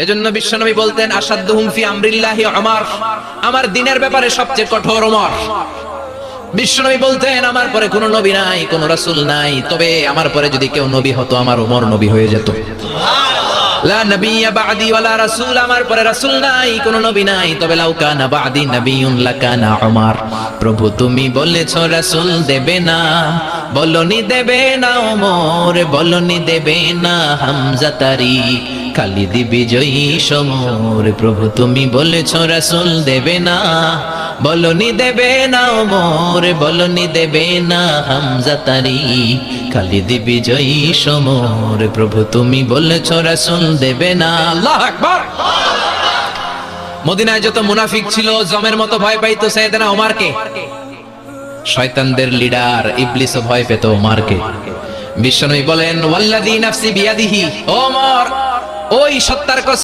এজন্য বিশ্বনবী বলতেন আসাদুহুম ফি আমরিল্লাহি উমর, আমার দ্বীনের ব্যাপারে সবচেয়ে কঠোর ওমর। বিশ্বনবী বলতেন আমার পরে কোনো নবী নাই, কোনো রাসূল নাই, তবে আমার পরে যদি কেউ নবী হতো আমার ওমর নবী হয়ে যেত। লা নবিয়্যা বা'দি ওয়ালা রাসূল, আমার পরে রাসূল নাই, কোনো নবী নাই, তবে লাউ কানা বা'দি নবিয়্যুন লাকানা উমর। প্রভু তুমি বলেছো রাসূল দেবে না, বলনি দেবে না ওমর, বলনি দেবে না হামজা তারি, খালিদ বিজয়ী সমর। প্রভু তুমি বলেছো রাসূল দেবে না, বলনি দেবে না ওমর, বলনি দেবে না হামজা তারি, খালিদ বিজয়ী সমর। প্রভু তুমি বলেছো রাসূল দেবে না। আল্লাহু আকবার। মদিনায় যত মুনাফিক ছিল জমের মতো ভয় পাইতো সাইয়েদনা ওমরকে। শয়তানদের লিডার ইবলিসও ভয় পেত ওমরকে। বিশ্বনবী বলেন ওয়াল্লাযী নাফসি বিয়াদিহি, ওমর ওই সত্তার কসম